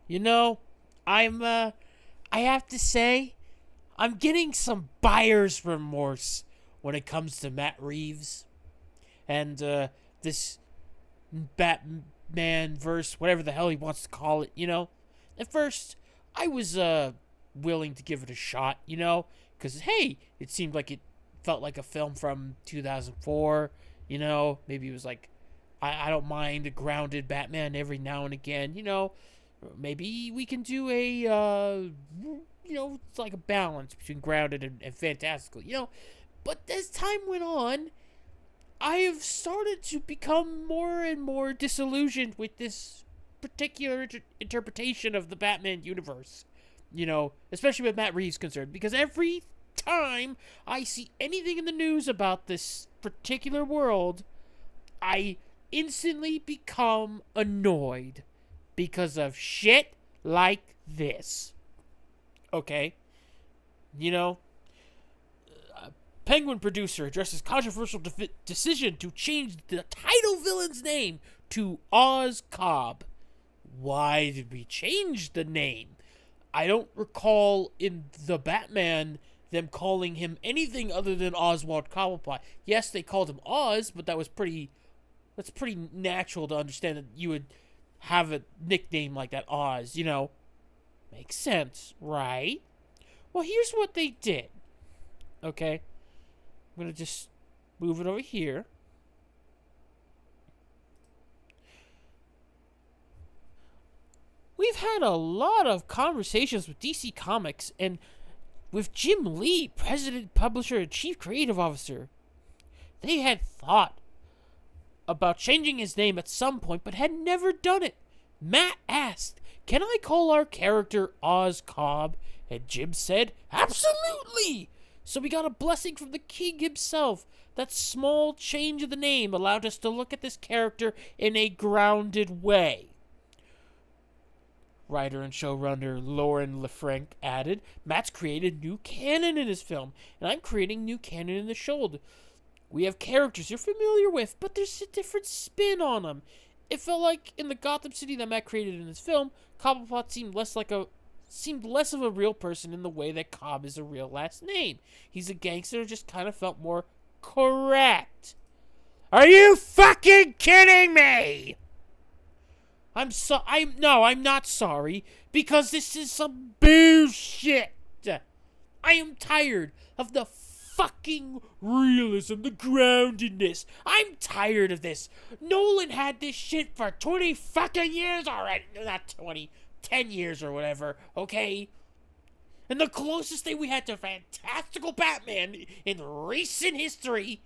You know, I have to say, I'm getting some buyer's remorse when it comes to Matt Reeves and this Batman verse, whatever the hell he wants to call it. At first I was willing to give it a shot. Because hey, it seemed like it felt like a film from 2004. Maybe it was like I don't mind a grounded Batman every now and again. Maybe we can do a it's like a balance between grounded and fantastical. But as time went on, I have started to become more and more disillusioned with this particular interpretation of the Batman universe. Especially with Matt Reeves concerned, because every time I see anything in the news about this particular world, I instantly become annoyed because of shit like this. Okay? You know, Penguin producer addresses controversial decision to change the title villain's name to Oz Cobb. Why did we change the name? I don't recall in the Batman them calling him anything other than Oswald Cobblepot. Yes, they called him Oz, but that's pretty natural to understand that you would have a nickname like that, Oz, Makes sense, right? Well, here's what they did. Okay? I'm going to just move it over here. We've had a lot of conversations with DC Comics and with Jim Lee, president, publisher, and chief creative officer. They had thought about changing his name at some point, but had never done it. Matt asked, "Can I call our character Oz Cobb?" And Jim said, "Absolutely!" So we got a blessing from the king himself. That small change of the name allowed us to look at this character in a grounded way. Writer and showrunner Lauren LeFranc added, "Matt's created new canon in his film, and I'm creating new canon in the show. We have characters you're familiar with, but there's a different spin on them. It felt like in the Gotham City that Matt created in his film, Cobblepot seemed less of a real person in the way that Cobb is a real last name. He's a gangster, just kind of felt more correct." Are you fucking kidding me? I'm not sorry, because this is some bullshit. I am tired of the fucking realism, the groundedness. I'm tired of this. Nolan had this shit for 20 fucking years already. Not 20, 10 years or whatever, okay? And the closest thing we had to fantastical Batman in recent history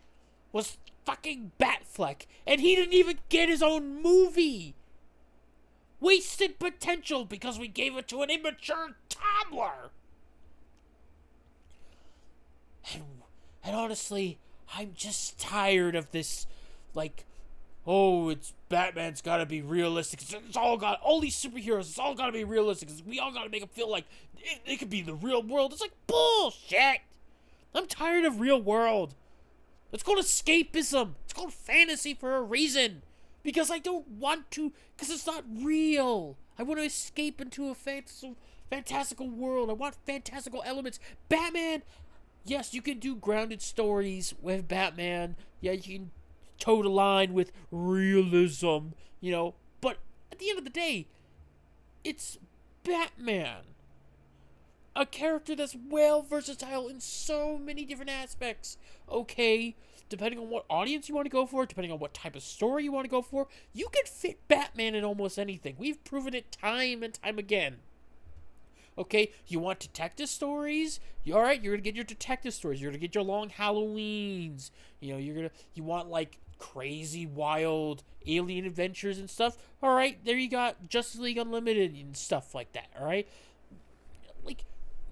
was fucking Batfleck. And he didn't even get his own movie. Wasted potential because we gave it to an immature toddler. And honestly, I'm just tired of this, it's Batman's gotta be realistic. All these superheroes, it's all gotta be realistic. We all gotta make them feel like it could be the real world. It's like bullshit. I'm tired of real world. It's called escapism. It's called fantasy for a reason. Because I don't want to, because it's not real. I want to escape into a fantastical world. I want fantastical elements. Batman, yes, you can do grounded stories with Batman. Yeah, you can toe the line with realism, But at the end of the day, it's Batman. A character that's well versatile in so many different aspects. Okay, depending on what audience you want to go for, depending on what type of story you want to go for, you can fit Batman in almost anything. We've proven it time and time again. Okay, you want detective stories? Alright, you're gonna get your detective stories. You're gonna get your long Halloweens. You want crazy, wild alien adventures and stuff. Alright, there you got Justice League Unlimited and stuff like that. Alright,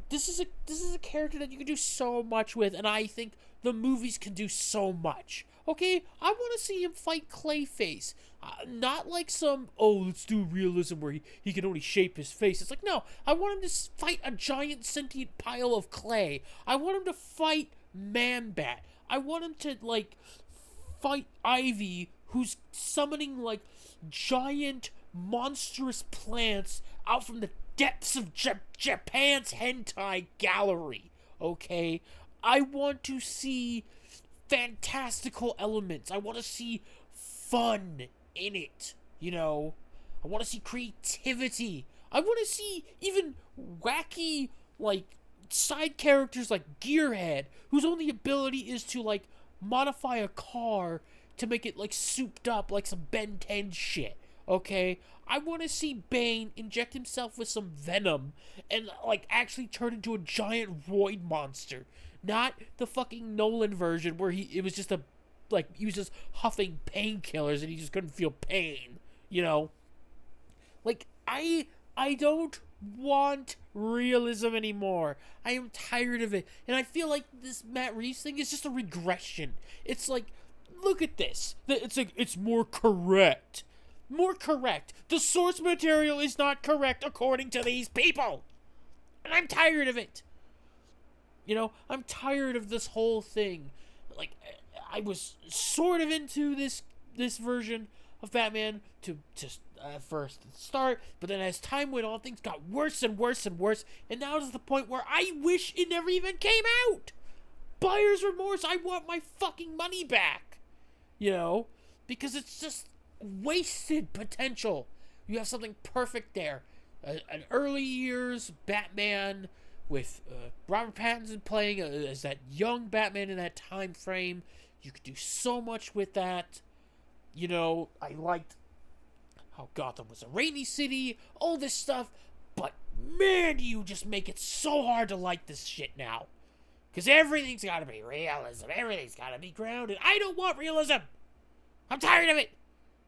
this is a character that you can do so much with, and I think the movies can do so much. Okay, I want to see him fight Clayface. Not like let's do realism where he can only shape his face. It's like, no, I want him to fight a giant sentient pile of clay. I want him to fight Man-Bat. I want him to, fight Ivy, who's summoning, giant monstrous plants out from the depths of Japan's hentai gallery, okay? I want to see fantastical elements. I want to see fun in it, you know? I want to see creativity. I want to see even wacky, like, side characters like Gearhead, whose only ability is to, like, modify a car to make it, like, souped up like some Ben 10 shit, okay? I want to see Bane inject himself with some venom and, like, actually turn into a giant roid monster. Not the fucking Nolan version where it was just he was just huffing painkillers and he just couldn't feel pain, you know? Like, I don't want realism anymore. I am tired of it. And I feel like this Matt Reeves thing is just a regression. It's like, look at this. It's like, it's more correct. More correct. The source material is not correct according to these people. And I'm tired of it. You know, I'm tired of this whole thing. Like, I was sort of into this version of Batman to first start, but then as time went on, things got worse and worse and worse, and now it's the point where I wish it never even came out. Buyer's remorse. I want my fucking money back. You know, because it's just wasted potential. You have something perfect there. An early years Batman with Robert Pattinson playing as that young Batman in that time frame. You could do so much with that. You know, I liked how Gotham was a rainy city, all this stuff, but man, do you just make it so hard to like this shit now. Because everything's gotta be realism, everything's gotta be grounded. I don't want realism! I'm tired of it!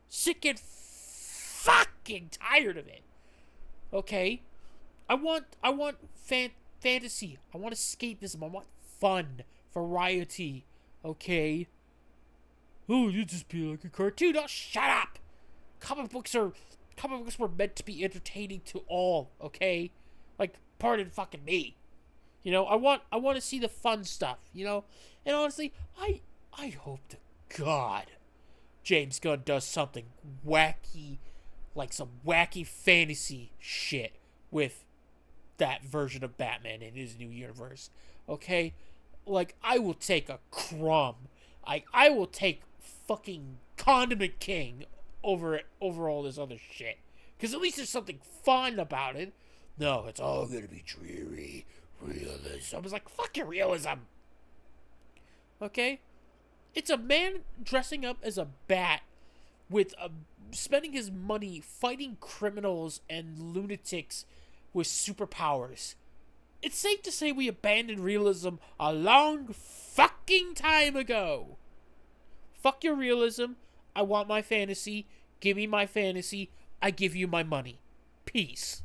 Sick and fucking tired of it. Okay? I want fantasy. I want escapism. I want fun, variety. Okay? Oh, you just be like a cartoon. Oh, shut up! Comic books were meant to be entertaining to all, okay? Like, pardon fucking me. You know, I want to see the fun stuff, you know? And honestly, I hope to God James Gunn does something wacky, like some wacky fantasy shit with that version of Batman in his new universe, okay? Like, I will take a crumb. I will take fucking Condiment King over all this other shit. Because at least there's something fun about it. No, it's all gonna be dreary. Realism. I was like, fuck your realism. Okay? It's a man dressing up as a bat with spending his money fighting criminals and lunatics with superpowers. It's safe to say we abandoned realism a long fucking time ago. Fuck your realism. I want my fantasy. Give me my fantasy. I give you my money. Peace.